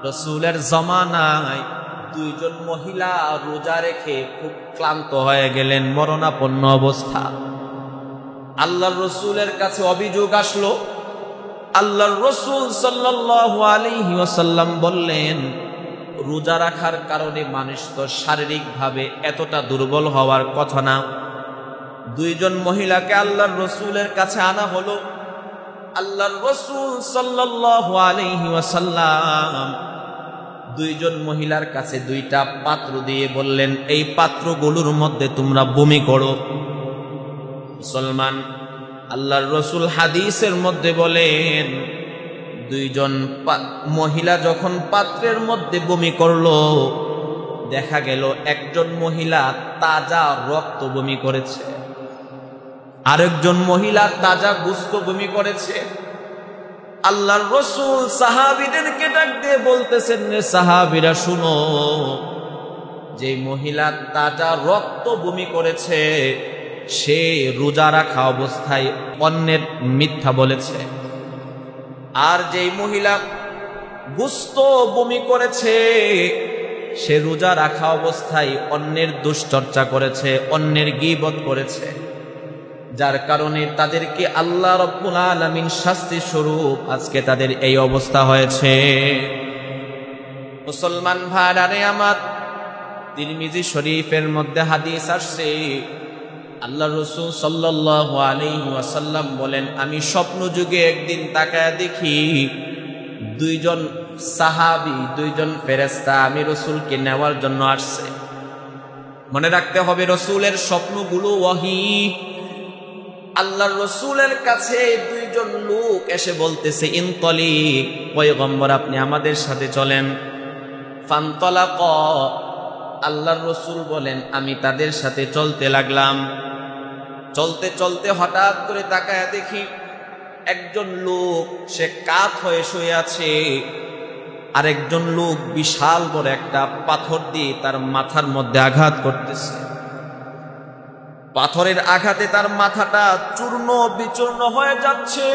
রাসূলের জামানায় দুইজন মহিলা রোজা রেখে খুব ক্লান্ত হয়ে গেলেন, মরণাপন্ন অবস্থা। আল্লাহর রাসূলের কাছে অভিযোগ আসলো। আল্লাহর রাসূল সাল্লাল্লাহু আলাইহি ওয়াসাল্লাম বললেন, রোজা রাখার কারণে মানুষ তো শারীরিকভাবে এতটা দুর্বল হওয়ার কথা না। দুইজন মহিলাকে আল্লাহর রাসূলের কাছে আনা হলো। আল্লাহর রাসূল সাল্লাল্লাহু আলাইহি ওয়াসাল্লাম দুইজন মহিলার কাছে দুইটা পাত্র দিয়ে বললেন, এই পাত্রগুলোর মধ্যে তোমরা বমি করো। মুসলমান, আল্লাহর রাসূল হাদিসের মধ্যে বলেন, দুইজন মহিলা যখন পাত্রের মধ্যে বমি করলো, দেখা গেল একজন মহিলা তাজা রক্ত বমি করেছে, আরেকজন মহিলা তাজা গোশত বমি করেছে। আল্লাহর রাসূল সাহাবীদেরকে ডাক দিয়ে বলতেছেন, রে সাহাবীরা শুনো, যে মহিলা তাজা রক্ত বমি করেছে সে রোজা রাখা অবস্থায় অন্যের মিথ্যা বলেছে, আর যেই মহিলা গোশত বমি করেছে সে রোজা রাখা অবস্থায় অন্যের দুশ্চর্চা করেছে, অন্যের গীবত করেছে, যার কারণে তাদেরকে আল্লাহ রাব্বুল আলামিন শাস্তি স্বরূপ আজকে তাদের এই অবস্থা হয়েছে। মুসলমান ভাইরা আমার, তিরমিজি শরীফের মধ্যে হাদিস আসছে, আল্লাহ রাসূল সাল্লাল্লাহু আলাইহি ওয়াসাল্লাম বলেন, আমি স্বপ্ন যুগে একদিন তাকায় দেখি দুইজন সাহাবী, দুইজন ফেরেশতা আমি রাসূলকে নেওয়ার জন্য আসছে। মনে রাখতে হবে, রাসূলের স্বপ্নগুলো ওয়াহী। আল্লাহর রাসূলের কাছে দুইজন লোক এসে বলতেছে, ইনতালিক, পয়গম্বর আপনি আমাদের সাথে চলেন। ফানতালাক, আল্লাহর রাসূল বলেন আমি তাদের সাথে চলতে লাগলাম। চলতে চলতে হঠাৎ করে তাকায় দেখি একজন লোক সে কাত হয়ে শুয়ে আছে, আরেকজন লোক বিশাল বড় একটা পাথর দিয়ে তার মাথার মধ্যে আঘাত করতেছে। পাথরের আঘাতে তার মাথাটা চূর্ণ বিচূর্ণ হয়ে যাচ্ছে।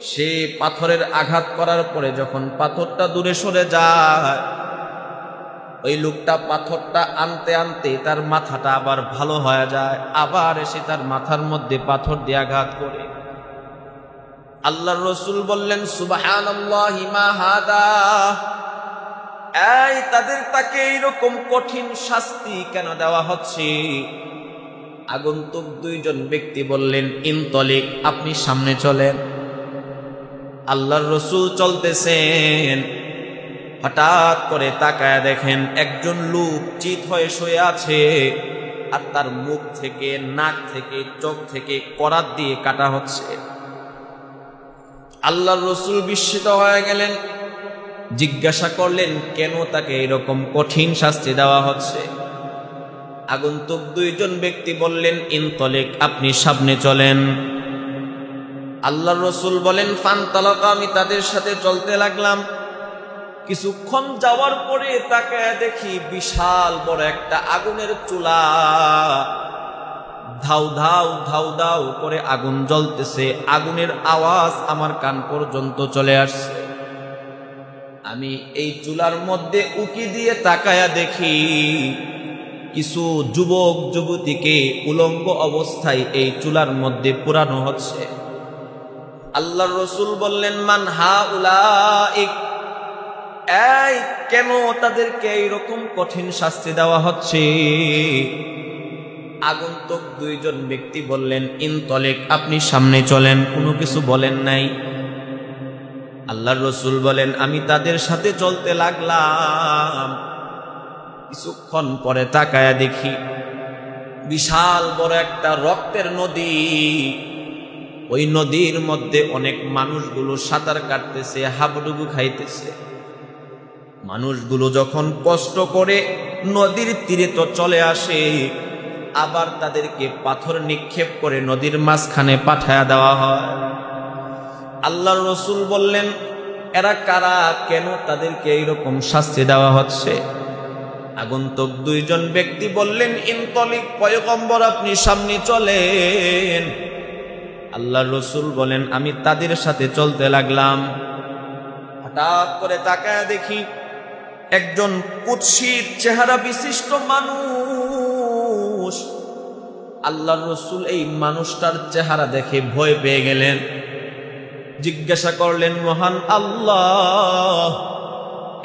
সে পাথরের আঘাত করার পরে যখন পাথরটা দূরে সরে যায়, ওই লোকটা পাথরটা আনতে আনতে তার মাথাটা আবার ভালো হয়ে যায়, আবার এসে তার মাথার মধ্যে পাথর দিয়ে আঘাত করে। আল্লাহর রাসূল বললেন, সুবহানাল্লাহি মা হাদা, এই তাকে এইরকম কঠিন শাস্তি কেন দেওয়া হচ্ছে? আগন্তুক দুইজন ব্যক্তি বললেন, ইনতালিক, আপনি সামনে চলেন। আল্লাহর রাসূল চলতেছেন, হঠাৎ করে তাকায় দেখেন একজন লোক চিত হয়ে শুয়ে আছে, আর তার মুখ থেকে, নাক থেকে, চোখ থেকে করাত দিয়ে কাটা হচ্ছে। আল্লাহর রাসূল বিস্মিত হয়ে গেলেন, জিজ্ঞাসা করলেন কেন তাকে এরকম কঠিন শাস্তি দেওয়া হচ্ছে? আগন্তুক দুইজন ব্যক্তি বললেন, ইনতালিক, আপনি সামনে চলেন। আল্লাহর রাসূল বলেন, ফানতালাক, আমি তাদের সাথে চলতে লাগলাম। কিছুক্ষণ যাওয়ার পরে তাকায় দেখি বিশাল বড় একটা আগুনের চুলা, ধাউ ধাউ ধাউ ধাউ করে আগুন জ্বলতেছে। আগুনের আওয়াজ আমার কান পর্যন্ত চলে আসছে। আমি এই চুলার মধ্যে উকি দিয়ে তাকায়া দেখি কিছু যুবক যুবতীকে উলঙ্গ অবস্থায় এই চুলার মধ্যে পোড়ানো হচ্ছে। আল্লাহর রাসূল বললেন, মান হাউলাইক, এই কেন তাদেরকে এইরকম কঠিন শাস্তি দেওয়া হচ্ছে? আগন্তুক দুইজন ব্যক্তি বললেন, ইনতালিক, আপনি সামনে চলেন। কোনো কিছু বলেন নাই। আল্লাহর রাসূল বলেন, আমি তাদের সাথে চলতে লাগলাম। কিছুক্ষণ পরে তাকায়া দেখি বিশাল বড় একটা রক্তের নদী। ওই নদীর মধ্যে অনেক মানুষগুলো সাঁতার কাটতেছে, হাবুডুবু খাইতেছে। মানুষগুলো যখন কষ্ট করে নদীর তীরে তো চলে আসে, আবার তাদেরকে পাথর নিক্ষেপ করে নদীর মাঝখানে পাঠায়া দেওয়া হয়। আল্লাহর রাসূল বললেন, এরা কারা? কেন তাদেরকে এইরকম শাস্তি দেওয়া হচ্ছে? আগন্তুক দুইজন ব্যক্তি বললেন, ইনতালিক, পয়গম্বর আপনি সামনে চলেন। আল্লাহর রাসূল বলেন, আমি তাদের সাথে চলতে লাগলাম। হঠাৎ করে তাকায় দেখি একজন কুৎসিত চেহারা বিশিষ্ট মানুষ। আল্লাহর রাসূল এই মানুষটার চেহারা দেখে ভয় পেয়ে গেলেন। জিজ্ঞাসা করলেন, মহান আল্লাহ,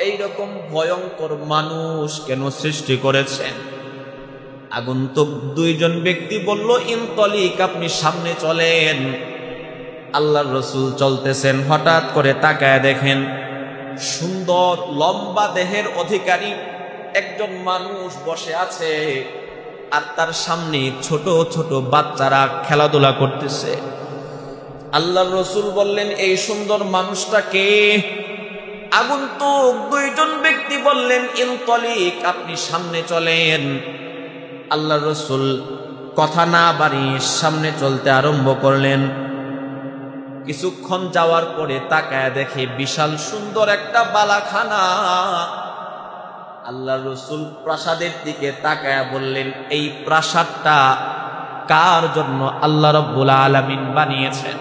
এইরকম ভয়ঙ্কর মানুষ কেন সৃষ্টি করেছেন? আগন্তুক দুইজন ব্যক্তি বলল, ইনতলিক, আপনি সামনে চলেন। আল্লাহর রাসূল চলতেছেন, হঠাৎ করে তাকায় দেখেন সুন্দর লম্বা দেহের অধিকারী একজন মানুষ বসে আছে, আর তার সামনে ছোট ছোট বাচ্চারা খেলাধুলা করতেছে। আল্লাহর রাসূল বললেন, এই সুন্দর মানুষটা কে? আগন্তুক দুইজন ব্যক্তি বললেন, ইনতলিক, আপনি সামনে চলেন। আল্লাহর রাসূল কথা না বাড়িয়ে সামনে চলতে আরম্ভ করলেন। কিছুক্ষণ যাওয়ার পরে তাকায় দেখে বিশাল সুন্দর একটা বালাখানা। আল্লাহর রাসূল প্রাসাদের দিকে তাকায় বললেন, এই প্রাসাদটা কার জন্য আল্লাহ রাব্বুল আলামিন বানিয়েছেন?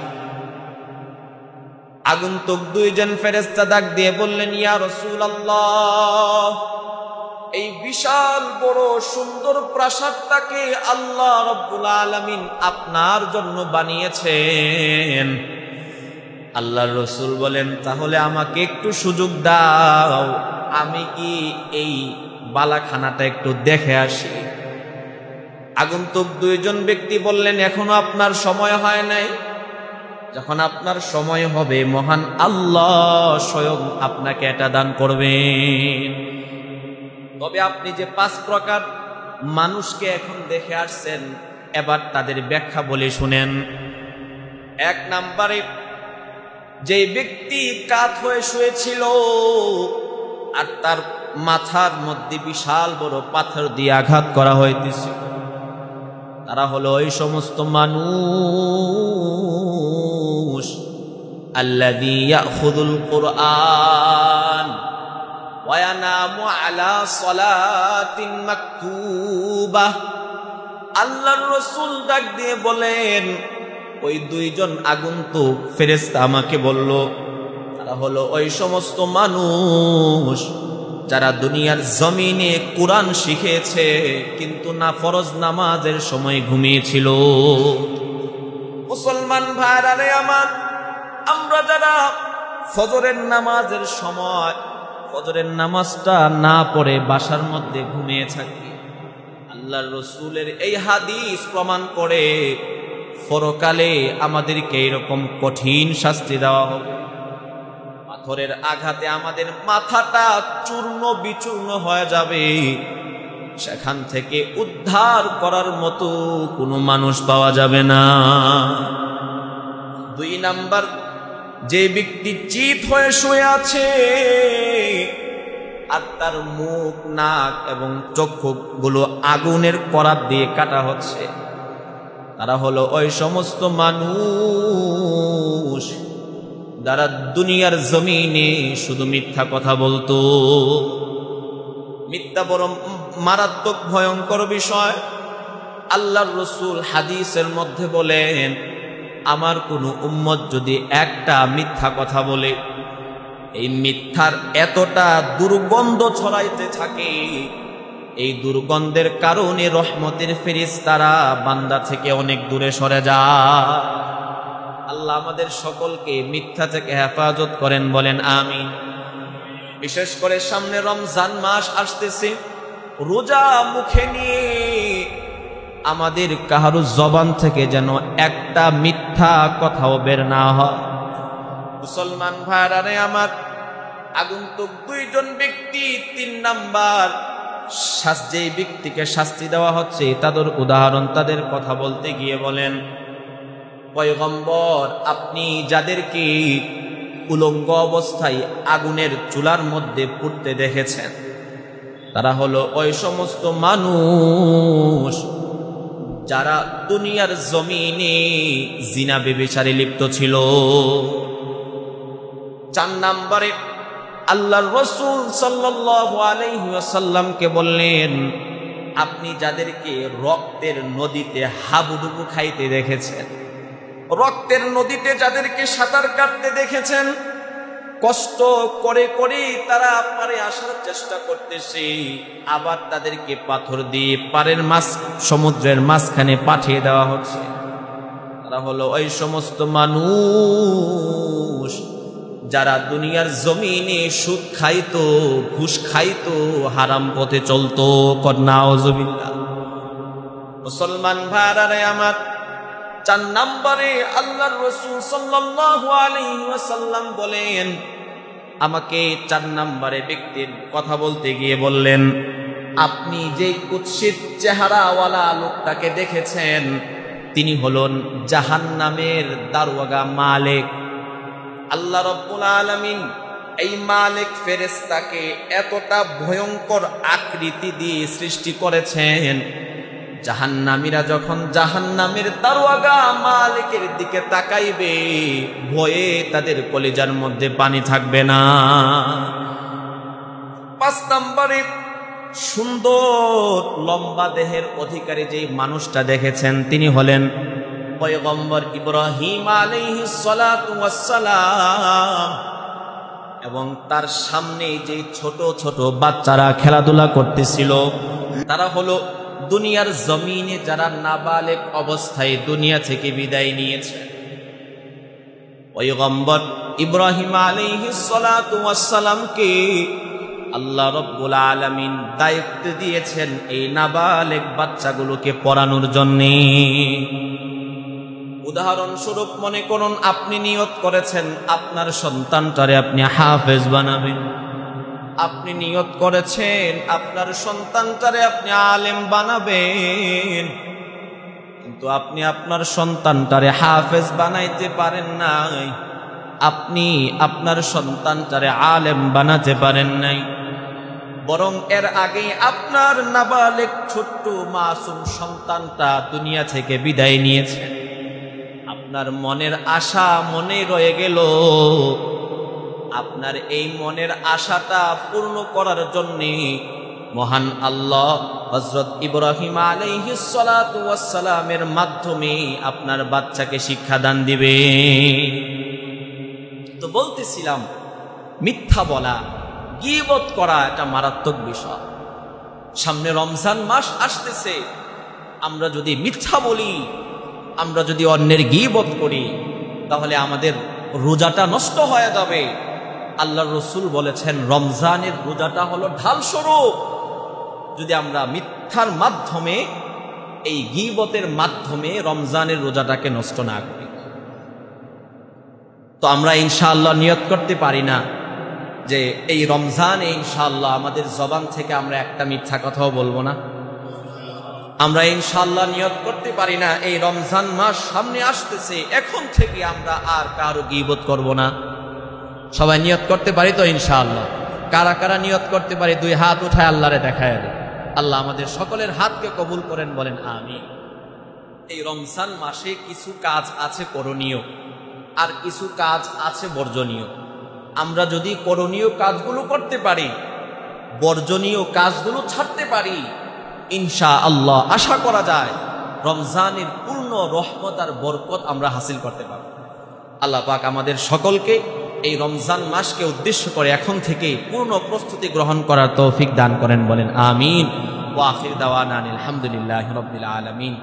আগন্তুক দুইজন ফেরেশতা ডাক দিয়ে বললেন, ইয়া রাসূলুল্লাহ, এই বিশাল বড় সুন্দর প্রাসাদটাকে আল্লাহ রাব্বুল আলামিন আপনার জন্য বানিয়েছেন। আল্লাহর রাসূল বলেন, তাহলে আমাকে একটু সুযোগ দাও, আমি কি এই বালাখানাটা একটু দেখে আসি। আগন্তুক দুইজন ব্যক্তি বললেন, এখনো আপনার সময় হয় নাই। যখন আপনার সময় হবে মহান আল্লাহ স্বয়ং আপনাকে এটা দান করবেন। তবে আপনি যে 5 প্রকার মানুষকে এখন দেখে আসছেন, এবার তাদের ব্যাখ্যা বলে শুনেন। 1 নম্বরে, যে ব্যক্তি কাত হয়ে শুয়েছিল আর তার মাথার মধ্যে বিশাল বড় পাথর দিয়ে আঘাত করা হইতেছিল, তারা হলো ওই সমস্ত মানুষ আল্লাযী ইয়াখুযুল কুরআন ওয়া ইয়ানামু আলা সালাতিন মাকতুবাহ। আল্লাহর রাসূল ডাক দিয়ে বলেন, ওই দুইজন আগন্তুক ফেরেশতা আমাকে বলল, তারা হলো ওই সমস্ত মানুষ যারা দুনিয়ার জমিনে কুরআন শিখেছে কিন্তু না ফরজ নামাজের সময় ঘুমিয়েছিল। মুসলমান ভাইরা রে আমার, আমরা যারা ফজরের নামাজের সময় ফজরের নামাজটা না পড়ে বাসার মধ্যে ঘুমিয়ে থাকি, আল্লাহর রাসূলের এই হাদিস প্রমাণ করে পরকালে আমাদেরকে এরকম কঠিন শাস্তি দেওয়া হবে। পাথরের আঘাতে আমাদের মাথাটা চূর্ণ বিচূর্ণ হয়ে যাবে, সেখান থেকে উদ্ধার করার মতো কোনো মানুষ পাওয়া যাবে না। 2 নাম্বার, যে ব্যক্তি চিত হয়ে শুয়ে আছে আর তার মুখ, নাক এবং চক্ষুগুলো আগুনের করাত দিয়ে কাটা হচ্ছে, তারা হলো ওই সমস্ত মানুষ যারা দুনিয়ার জমিনে শুধু মিথ্যা কথা বলতো। মিথ্যা বড় মারাত্মক ভয়ঙ্কর বিষয়। আল্লাহর রাসূল হাদিসের মধ্যে বলেন, আমার কোনো উম্মত যদি একটা মিথ্যা কথা বলে, এই মিথ্যার এতটা দুর্গন্ধ ছড়াইতে থাকে, এই দুর্গন্ধের কারণে রহমতের ফেরেশতারা বান্দা থেকে অনেক দূরে সরে যায়। আল্লাহ আমাদের সকলকে মিথ্যা থেকে হেফাজত করেন, বলেন আমিন। বিশেষ করে সামনে রমজান মাস আসতেছে, রোজা মুখে নিয়ে আমাদের কাহারো জবান থেকে যেন একটা মিথ্যা কথাও বের না হয়। মুসলমান ভাইরা রে আমার, আগন্তুক দুইজন ব্যক্তি। 3 নাম্বার, যেই ব্যক্তিকে শাস্তি দেওয়া হচ্ছে তাদের উদাহরণ, তাদের কথা বলতে গিয়ে বলেন, পয়গম্বর, আপনি যাদেরকে উলঙ্গ অবস্থায় আগুনের চুলার মধ্যে পুড়তে দেখেছেন, তারা হলো ওই সমস্ত মানুষ যারা দুনিয়ার জমিনে জিনা ব্যভিচারে লিপ্ত ছিল। 4 নম্বরে, আল্লাহর রাসূল সাল্লাল্লাহু আলাইহি ওয়াসাল্লামকে বললেন, আপনি যাদেরকে রক্তের নদীতে হাবুডুবু খাইতে দেখেছেন, রক্তের নদীতে যাদেরকে সাঁতার কাটতে দেখেছেন, কষ্ট করে করে তারা পারে আসার চেষ্টা করতেছে, আবার তাদেরকে পাথর দিয়ে পারের সমুদ্রের মাঝখানে পাঠিয়ে দেওয়া হচ্ছে। তারা হলো ওই সমস্ত মানুষ যারা দুনিয়ার জমিনে সুদ খাইতো, ঘুষ খাইতো, হারাম পথে চলতো। নাউজুবিল্লাহ। মুসলমান ভাইরা আমার, 4 নম্বরে আল্লাহর রাসূল সাল্লাল্লাহু আলাইহি ওয়াসাল্লাম বলেন, আমাকে 4 নম্বরে ব্যক্তির কথা বলতে গিয়ে বললেন, আপনি যে কুৎসিত চেহারাওয়ালা লোকটাকে দেখেছেন, তিনি হলেন জাহান্নামের দারওয়াগা মালিক। আল্লাহ রাব্বুল আলামিন এই মালিক ফেরেশতাকে এতটা ভয়ঙ্কর আকৃতি দিয়ে সৃষ্টি করেছেন, জাহান্নামীরা যখন জাহান্নামের দারওয়াগা মালিকের দিকে তাকাইবে, ভয়ে তাদের কলিজার মধ্যে পানি থাকবে না। 5 নম্বরে সুন্দর লম্বা দেহের অধিকারী যে মানুষটা দেখেছেন, তিনি হলেন পয়গম্বর ইব্রাহিম আলাইহিস সালাতু ওয়াস সালাম। এবং তার সামনে যে ছোট ছোট বাচ্চারা খেলাধুলা করতেছিল, তারা হলো দুনিয়ার জমিনে যারা নাবালেগ অবস্থায় দুনিয়া থেকে বিদায় নিয়েছে। পয়গম্বর ইব্রাহিম আলাইহিস সালাতু ওয়াস সালামকে আল্লাহ রাব্বুল আলামিন দায়িত্ব দিয়েছেন এই নাবালেগ বাচ্চাগুলোকে পড়ানোর জন্য। উদাহরণস্বরূপ মনে করুন, আপনি নিয়ত করেছেন আপনার সন্তানটারে আপনি হাফেজ বানাবেন, আপনি নিয়ত করেছেন আপনার সন্তানটারে আপনি আলেম বানাবেন, কিন্তু আপনি আপনার সন্তানটারে হাফেজ বানাইতে পারেন নাই, আপনি আপনার সন্তানটারে আলেম বানাতে পারেন নাই, বরং এর আগে আপনার নাবালেগ ছোট্ট মাসুম সন্তানটা দুনিয়া থেকে বিদায় নিয়েছে। আপনার মনের আশা মনে রয়ে গেল, আপনার এই মনের আশাটা পূর্ণ করার জন্য মহান আল্লাহ হযরত ইব্রাহিম আলাইহিস সালাতু ওয়াস সালামের মাধ্যমে আপনার বাচ্চাকে শিক্ষাদান দিবে। তো বলতেছিলাম, মিথ্যা বলা, গীবত করা এটা মারাত্মক বিষয়। সামনে রমজান মাস আসতেছে, আমরা যদি মিথ্যা বলি, আমরা যদি অন্যের গীবত করি, তাহলে আমাদের রোজাটা নষ্ট হয়ে যাবে। আল্লাহর রাসূল বলেছেন, রমজানের রোজাটা হলো ঢাল স্বরূপ। যদি আমরা মিথ্যার মাধ্যমে, এই গীবতের মাধ্যমে রমজানের রোজাটাকে নষ্ট না করি, তো আমরা ইনশাআল্লাহ নিয়ত করতে পারি না যে এই রমজানে ইনশাআল্লাহ আমাদের জবান থেকে আমরা একটা মিথ্যা কথাও বলবো না। আমরা ইনশাআল্লাহ নিয়ত করতে পারি না এই রমজান মাস সামনে আসতেছে, এখন থেকে আমরা আর কারো গীবত করব না। সবাই নিয়ত করতে পারি তো ইনশাআল্লাহ? কারা কারা নিয়ত করতে পারি? 2 হাত উঠায় আল্লাহরে দেখায় দেয়। আল্লাহ আমাদের সকলের হাতকে কবুল করেন, বলেন আমিন। এই রমজান মাসে কিছু কাজ আছে করণীয়, আর কিছু কাজ আছে বর্জনীয়। আমরা যদি করণীয় কাজগুলো করতে পারি, বর্জনীয় কাজগুলো ছাড়তে পারি, ইনশাআল্লাহ আশা করা যায় রমজানের পূর্ণ রহমত আর বরকত আমরা হাসিল করতে পারব। আল্লাহ পাক আমাদের সকলকে এই রমজান মাসকে উদ্দেশ্য করে এখন থেকে পূর্ণ প্রস্তুতি গ্রহণ করার তৌফিক দান করেন, বলেন আমিন। ওয়া আখির দাওয়ানা আলহামদুলিল্লাহি রাব্বিল আলামিন।